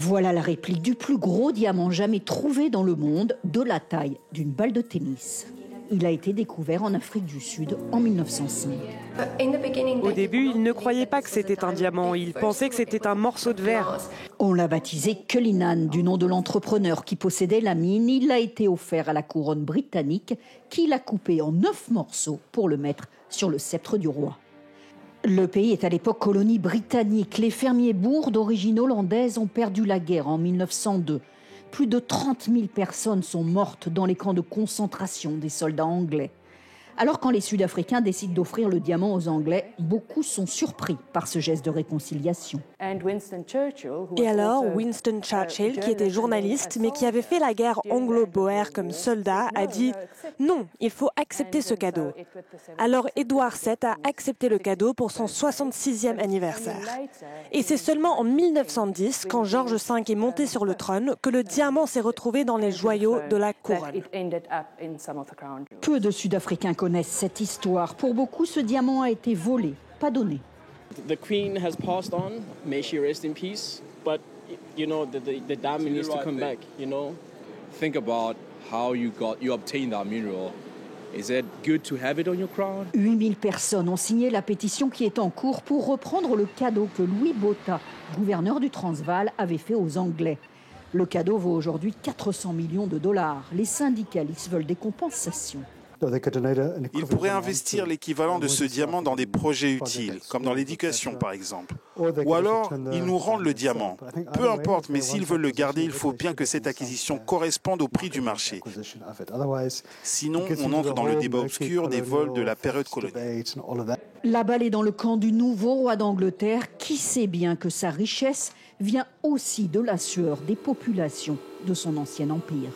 Voilà la réplique du plus gros diamant jamais trouvé dans le monde, de la taille d'une balle de tennis. Il a été découvert en Afrique du Sud en 1905. Au début, il ne croyait pas que c'était un diamant, il pensait que c'était un morceau de verre. On l'a baptisé Cullinan, du nom de l'entrepreneur qui possédait la mine. Il a été offert à la couronne britannique, qui l'a coupé en 9 morceaux pour le mettre sur le sceptre du roi. Le pays est à l'époque colonie britannique. Les fermiers boers d'origine hollandaise ont perdu la guerre en 1902. Plus de 30 000 personnes sont mortes dans les camps de concentration des soldats anglais. Alors quand les Sud-Africains décident d'offrir le diamant aux Anglais, beaucoup sont surpris par ce geste de réconciliation. Et alors, Winston Churchill, qui était journaliste, mais qui avait fait la guerre anglo-boère comme soldat, a dit « Non, il faut accepter ce cadeau ». Alors Édouard VII a accepté le cadeau pour son 66e anniversaire. Et c'est seulement en 1910, quand George V est monté sur le trône, que le diamant s'est retrouvé dans les joyaux de la couronne. Peu de Sud-Africains connaissent cette histoire. Pour beaucoup, ce diamant a été volé, pas donné. The Queen has passed on, may she rest in peace, but you know the diamond needs to come back, you know. Think about how you obtained that mineral. Is it good to have it on your crown? 8000 personnes ont signé la pétition qui est en cours pour reprendre le cadeau que Louis Botha, gouverneur du Transvaal, avait fait aux Anglais. Le cadeau vaut aujourd'hui 400 millions de dollars. Les syndicalistes veulent des compensations. Ils pourraient investir l'équivalent de ce diamant dans des projets utiles, comme dans l'éducation par exemple. Ou alors, ils nous rendent le diamant. Peu importe, mais s'ils veulent le garder, il faut bien que cette acquisition corresponde au prix du marché. Sinon, on entre dans le débat obscur des vols de la période coloniale. La balle est dans le camp du nouveau roi d'Angleterre, qui sait bien que sa richesse vient aussi de la sueur des populations de son ancien empire.